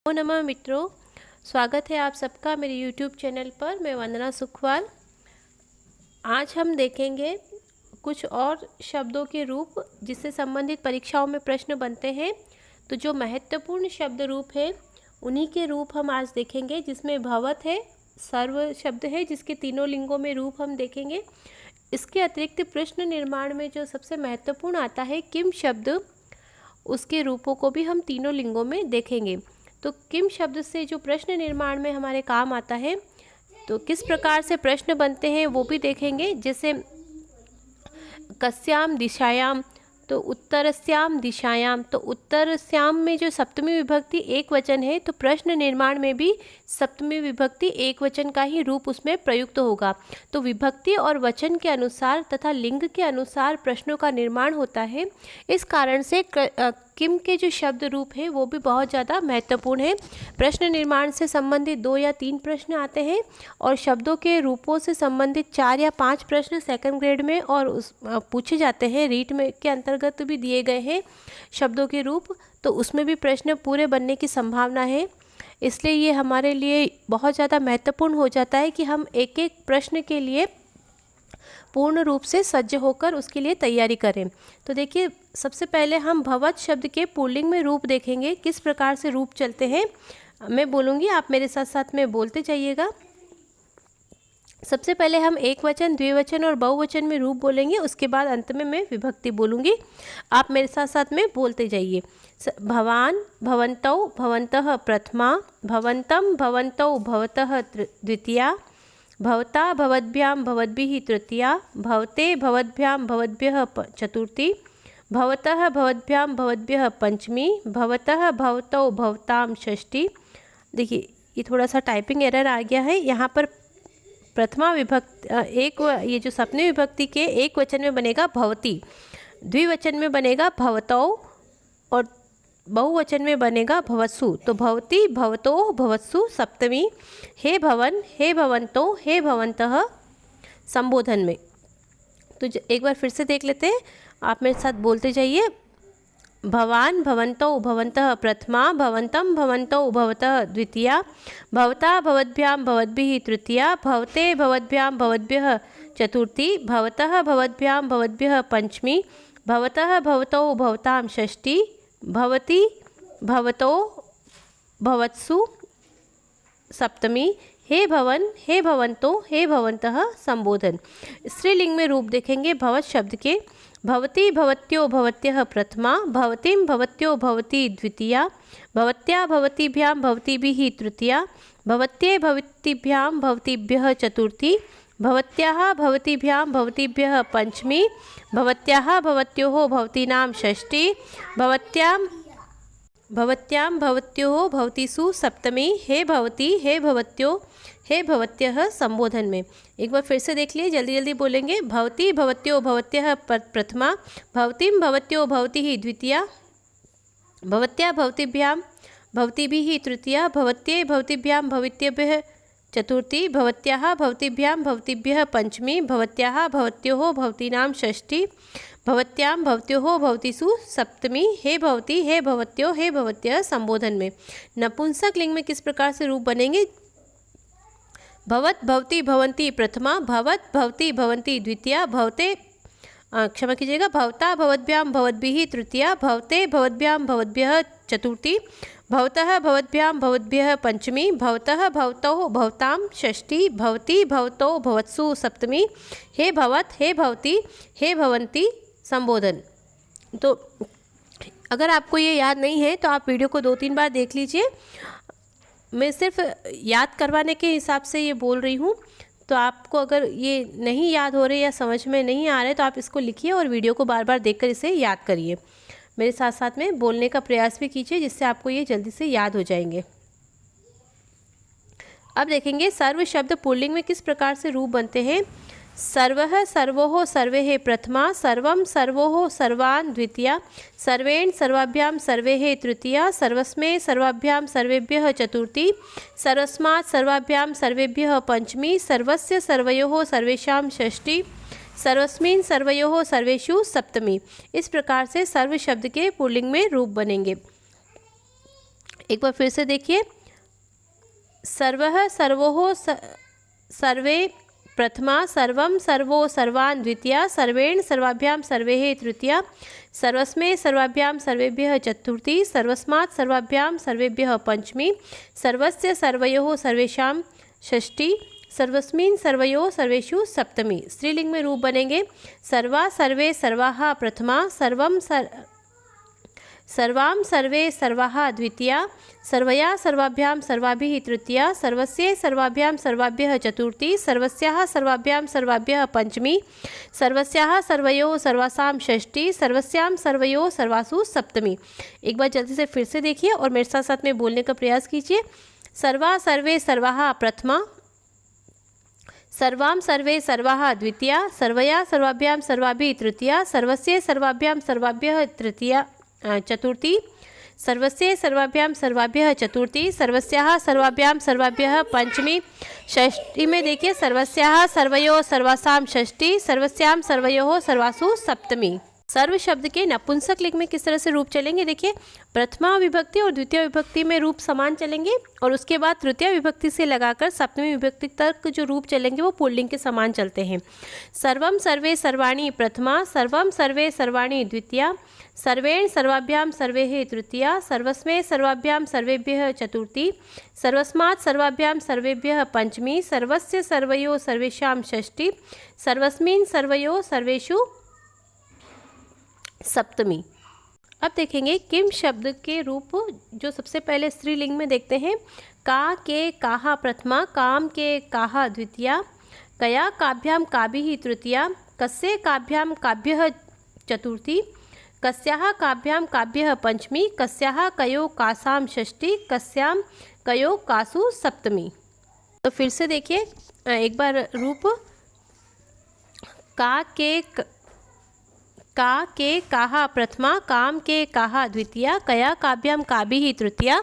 नमः मित्रों, स्वागत है आप सबका मेरे YouTube चैनल पर। मैं वंदना सुखवाल। आज हम देखेंगे कुछ और शब्दों के रूप जिससे संबंधित परीक्षाओं में प्रश्न बनते हैं। तो जो महत्वपूर्ण शब्द रूप है उन्हीं के रूप हम आज देखेंगे, जिसमें भवत है, सर्व शब्द है जिसके तीनों लिंगों में रूप हम देखेंगे। इसके अतिरिक्त प्रश्न निर्माण में जो सबसे महत्वपूर्ण आता है किम शब्द, उसके रूपों को भी हम तीनों लिंगों में देखेंगे। तो किम शब्द से जो प्रश्न निर्माण में हमारे काम आता है, तो किस प्रकार से प्रश्न बनते हैं वो भी देखेंगे। जैसे कस्याम दिशायाम, तो उत्तरस्याम दिशायाम, तो उत्तरस्याम में जो सप्तमी विभक्ति एक वचन है, तो प्रश्न निर्माण में भी सप्तमी विभक्ति एक वचन का ही रूप उसमें प्रयुक्त होगा। तो विभक्ति और वचन के अनुसार तथा लिंग के अनुसार प्रश्नों का निर्माण होता है। इस कारण से किम के जो शब्द रूप है वो भी बहुत ज़्यादा महत्वपूर्ण है। प्रश्न निर्माण से संबंधित 2 या 3 प्रश्न आते हैं और शब्दों के रूपों से संबंधित 4 या 5 प्रश्न सेकंड ग्रेड में और पूछे जाते हैं। रीट में के अंतर्गत भी दिए गए हैं शब्दों के रूप, तो उसमें भी प्रश्न पूरे बनने की संभावना है। इसलिए ये हमारे लिए बहुत ज़्यादा महत्वपूर्ण हो जाता है कि हम एक एक प्रश्न के लिए पूर्ण रूप से सज्ज होकर उसके लिए तैयारी करें। तो देखिए, सबसे पहले हम भवत शब्द के पुल्लिंग में रूप देखेंगे, किस प्रकार से रूप चलते हैं। मैं बोलूँगी, आप मेरे साथ साथ में बोलते जाइएगा। सबसे पहले हम एक वचन, द्विवचन और बहुवचन में रूप बोलेंगे, उसके बाद अंत में मैं विभक्ति बोलूँगी। आप मेरे साथ साथ में बोलते जाइए। भवान, भवन्तौ, भवन्तः प्रथमा, भवन्तं, भवन्तौ, भवतः द्वितीया, भवता, भवद्भ्यां, भवद्भिः तृतीया, भवते, भवद्भ्यां, भवद्भ्यः चतुर्थी, भवतः, भवद्भ्यां, भवद्भ्यः पंचमी, भवतः, भवतौ, भवतां षष्ठी। देखिए, ये थोड़ा सा टाइपिंग एरर आ गया है। यहाँ पर प्रथमा विभक्ति ये जो सप्तमी विभक्ति के एक वचन में बनेगा भवती, द्विवचन में बनेगा भवतौ और बहुवचन में बनेगा भवत्सु। तो भवती, भवतो, भवत्सु सप्तमी। हे भवन, हे भवंतो, हे भवंतः संबोधन में। तो एक बार फिर से देख लेते हैं, आप मेरे साथ बोलते जाइए। भवान, भवन्तौ, भवन्तः प्रथमा, भवन्तं, भवन्तौ, भवतः द्वितीया, भवता, भवद्भ्यां, भवद्भिः तृतीया, भवते, भवद्भ्यां, भवद्भ्यः चतुर्थी, भवतः, भवद्भ्यां, भवद्भ्यः पंचमी, भवतः, भवतौ, भवतां षष्ठी, भवती, भवतो, भवत्सु सप्तमी। हे भवन, हे भवंतो, हे भवंतः संबोधन। स्त्रीलिंग में रूप देखेंगे भवत शब्द के। भवती, भवत्यो, भवत्यः प्रथमा, भवतीं, भवत्यो, भवती द्वितीया, भवत्या, भवतीभ्यां, भवतीभिः तृतीया, भवत्ये, भवतीभ्यां, भवतीभ्यः चतुर्थी, भवत्याः, भवतीभ्यां, भवतीभ्यः पंचमी, भवत्याः, भवत्योः, भवतीनां षष्ठी, भवत्यां, भवत्योः, भवतीसु सप्तमी। हे भवती, हे भवत्यो, हे भवत्यः संबोधन में। एक बार फिर से देख लिए, जल्दी जल्दी बोलेंगे। भवती, भवत्यो, भवत्यः प्रथमा, भवतीं, भवत्यो, भवतीः द्वितीया, भवत्या, भवतीभ्यां, भवतीभिः तृतीया, भवत्ये, भवतीभ्यां, भवतीभ्यः चतुर्थी, भवत्याः, भवतीभ्यां, भवतीभ्यः पंचमी, भवत्याः, भवत्योः, भवतीनां षष्ठी, भवत्यां, भवत्योः, भवतीसु सप्तमी। हे भवती, हे भवत्यो, हे भवत्यः संबोधन में। नपुंसक लिंग में किस प्रकार से रूप बनेंगे। भवत, भवती, भवन्ति प्रथमा, भवत, भवती, भवन्ति द्वितीया, भवते, क्षमा कीजिएगा, भवता, भवद्भ्यां, भवद्भिः तृतीया, भवते, भवद्भ्यां, भवद्भ्यः चतुर्थी, भवतः, भवद्भ्यां, भवद्भ्यः पंचमी, भवतः, भवतौ, भवतां षष्ठी, भवती, भवतौ, भवत्सु सप्तमी। हे भवत, हे भवती, हे भवन्ति संबोधन। तो अगर आपको ये याद नहीं है तो आप वीडियो को 2-3 बार देख लीजिए। मैं सिर्फ याद करवाने के हिसाब से ये बोल रही हूँ। तो आपको अगर ये नहीं याद हो रहे या समझ में नहीं आ रहे तो आप इसको लिखिए और वीडियो को बार बार देखकर इसे याद करिए। मेरे साथ साथ में बोलने का प्रयास भी कीजिए, जिससे आपको ये जल्दी से याद हो जाएंगे। अब देखेंगे सर्व शब्द पुल्लिंग में किस प्रकार से रूप बनते हैं। सर्वः, सर्वोः, सर्वे प्रथमा, सर्वं, सर्वोः, सर्वान् द्वितीया, सर्वेण, सर्वाभ्यां, सर्वे तृतीया, सर्वस्मै, सर्वाभ्यां, सर्वेभ्यः चतुर्थी, सर्वस्मात्, सर्वाभ्यां, सर्वेभ्यः पंचमी, सर्वस्य, सर्वयोः, सर्वेषां षष्ठी, सर्वस्मिन्, सर्वयोः, सर्वेषु सप्तमी। इस प्रकार से सर्व शब्द के पुल्लिंग में रूप बनेंगे। एक बार फिर से देखिए, सर्वः सर्वोः सर्वे प्रथमा, सर्वं सर्वो सर्वान् द्वितीया, सर्वेण सर्वाभ्यां सर्वैः तृतीया, सर्वस्मै सर्वाभ्यां सर्वेभ्यः चतुर्थी, सर्वस्मात् सर्वाभ्यां सर्वेभ्यः पंचमी, सर्वस्य सर्वयोः सर्वेषां षष्ठी, सर्वस्मिन् सर्वयोः सर्वेषु सप्तमी। स्त्रीलिंग में रूप बनेंगे सर्वा सर्वे सर्वाः प्रथमा, सर्वां सर्वे सर्वाः द्वितीया, सर्वया सर्वाभ्यां सर्वाभिः तृतीया, सर्वस्य सर्वाभ्यां सर्वाभ्यः चतुर्थी, सर्वस्याः सर्वाभ्यां सर्वाभ्यः पंचमी, सर्वस्याः सर्वयोः सर्वासां षष्ठी, सर्वस्यां सर्वयोः सर्वासु सप्तमी। एक बार जल्दी से फिर से देखिए और मेरे साथ साथ में बोलने का प्रयास कीजिए। सर्वा सर्वे सर्वाः प्रथमा, सर्वां सर्वे सर्वाः द्वितीया, सर्वया सर्वाभ्यां सर्वाभिः तृतीया, सर्वस्य सर्वाभ्यां सर्वाभ्यः तृतीया चतुर्थी, सर्वस्य सर्वाभ्यां सर्वाभ्यः चतुर्थी, सर्वस्याः सर्वाभ्यां सर्वाभ्यः पंचमी। षष्ठी में देखिए, सर्वस्याः सर्वयोः सर्वासां षष्ठी, सर्वस्यां सर्वयोः सर्वासु सप्तमी। सर्व शब्द के नपुंसक लिंग में किस तरह से रूप चलेंगे, देखिए प्रथमा विभक्ति और द्वितीय विभक्ति में रूप समान चलेंगे और उसके बाद तृतीय विभक्ति से लगाकर सप्तमी विभक्ति तक जो रूप चलेंगे वो पुल्लिंग के समान चलते हैं। सर्वम सर्वे सर्वाणि प्रथमा, सर्वम सर्वे सर्वाणि द्वितीया, सर्वेण सर्वाभ्यां सर्वैः तृतीया, सर्वस्मै सर्वाभ्यां सर्वेभ्यः चतुर्थी, सर्वस्मात् सर्वाभ्यां सर्वेभ्यः पंचमी, सर्वस्य सर्वयोः सर्वेषां षष्ठी, सर्वस्मिन् सर्वयोः सर्वेषु सप्तमी। अब देखेंगे किम शब्द के रूप जो सबसे पहले स्त्रीलिंग में देखते हैं। का के काहा प्रथमा, काम के काहा द्वितीया, कया काभ्यां काभिः तृतीया, कस्य काभ्यां काभ्यः चतुर्थी, कस्याः काभ्यां काभ्यः पंचमी, कस्याः कयो कासां षष्ठी, कस्यां कयो कासु सप्तमी। तो फिर से देखिए एक बार रूप। का के काहा प्रथमा, काम के काहा द्वितीया, कया काभ्यां काभिः तृतीया,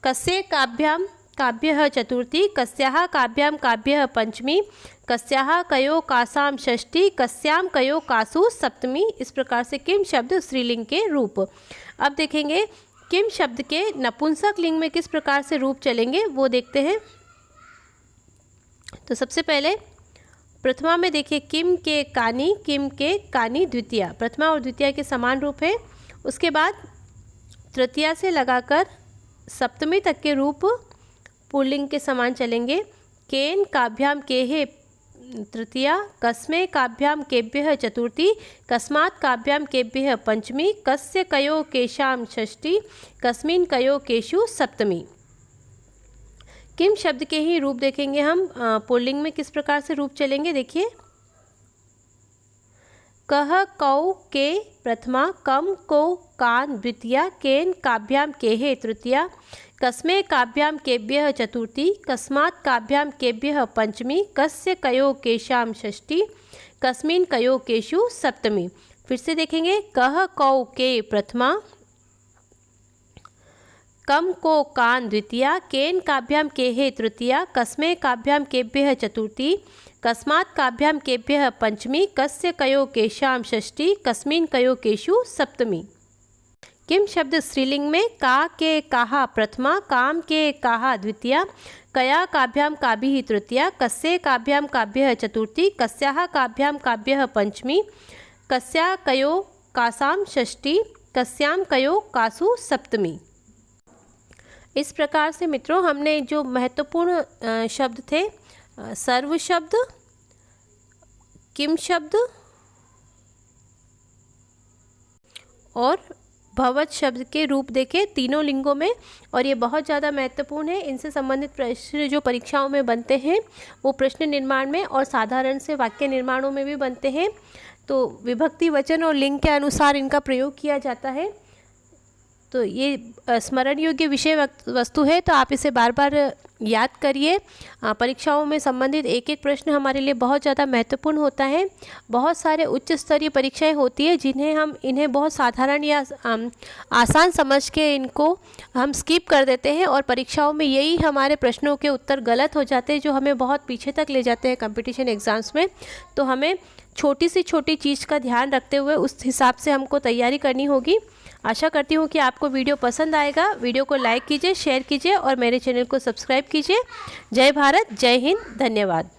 कस्य काभ्यां काभ्यः चतुर्थी, कस्याः काभ्यां काभ्यः पंचमी, कस्याः कयो कासां षष्ठी, कस्यां कयो कासु सप्तमी। इस प्रकार से किम शब्द स्त्रीलिंग के रूप। अब देखेंगे किम शब्द के नपुंसक लिंग में किस प्रकार से रूप चलेंगे वो देखते हैं। तो सबसे पहले प्रथमा में देखिए किम के कानी द्वितीया, प्रथमा और द्वितीया के समान रूप है। उसके बाद तृतीया से लगाकर सप्तमी तक के रूप पुल्लिंग के समान चलेंगे। केन काभ्याम केहे तृतीया, कस्मे काभ्याम केभ्यः चतुर्थी, कस्मात् काभ्याम केभ्यः पंचमी, कस्य कयो केशां षष्ठी, कस्मिन् कयो केषु सप्तमी। किम शब्द के ही रूप देखेंगे हम पुल्लिंग में किस प्रकार से रूप चलेंगे। देखिए कह कौ के प्रथमा, कम को कान द्वितीया, केन काभ्याम केहे तृतीया, कस्मे काभ्याम केभ्यः चतुर्थी, कस्मात् काभ्याम केभ्यः पंचमी, कस्य कयो केशां षष्ठी, कस्मिन् कयो केषु सप्तमी। फिर से देखेंगे कह कौ के प्रथमा, कम को कान द्वितीया, केन काभ्याम केहे तृतीया, कस्मे काभ्याम केभ्यः चतुर्थी, कस्मात् काभ्याम केभ्यः पंचमी, कस्य कयो केशां षष्ठी, कस्मिन् कयो केषु सप्तमी। किम शब्द स्त्रीलिंग में का के काहा प्रथमा, काम के काहा द्वितीया, कया काभ्याम काभिः तृतीया, कस्य काभ्याम काभ्यः चतुर्थी, कस्याः काभ्याम काभ्यः पंचमी, कस्या कयो कासां षष्ठी, कस्यां कयो कासु सप्तमी। इस प्रकार से मित्रों हमने जो महत्वपूर्ण शब्द थे सर्व शब्द, किम शब्द और भवत शब्द के रूप देखे तीनों लिंगों में, और ये बहुत ज़्यादा महत्वपूर्ण है। इनसे संबंधित प्रश्न जो परीक्षाओं में बनते हैं वो प्रश्न निर्माण में और साधारण से वाक्य निर्माणों में भी बनते हैं। तो विभक्ति वचन और लिंग के अनुसार इनका प्रयोग किया जाता है। तो ये स्मरण योग्य विषय वस्तु है, तो आप इसे बार बार याद करिए। परीक्षाओं में संबंधित एक एक प्रश्न हमारे लिए बहुत ज़्यादा महत्वपूर्ण होता है। बहुत सारे उच्च स्तरीय परीक्षाएं होती है जिन्हें हम इन्हें बहुत साधारण या आसान समझ के इनको हम स्किप कर देते हैं, और परीक्षाओं में यही हमारे प्रश्नों के उत्तर गलत हो जाते हैं जो हमें बहुत पीछे तक ले जाते हैं कंपटीशन एग्ज़ाम्स में। तो हमें छोटी सी छोटी चीज़ का ध्यान रखते हुए उस हिसाब से हमको तैयारी करनी होगी। आशा करती हूँ कि आपको वीडियो पसंद आएगा। वीडियो को लाइक कीजिए, शेयर कीजिए और मेरे चैनल को सब्सक्राइब कीजिए। जय भारत, जय हिंद, धन्यवाद।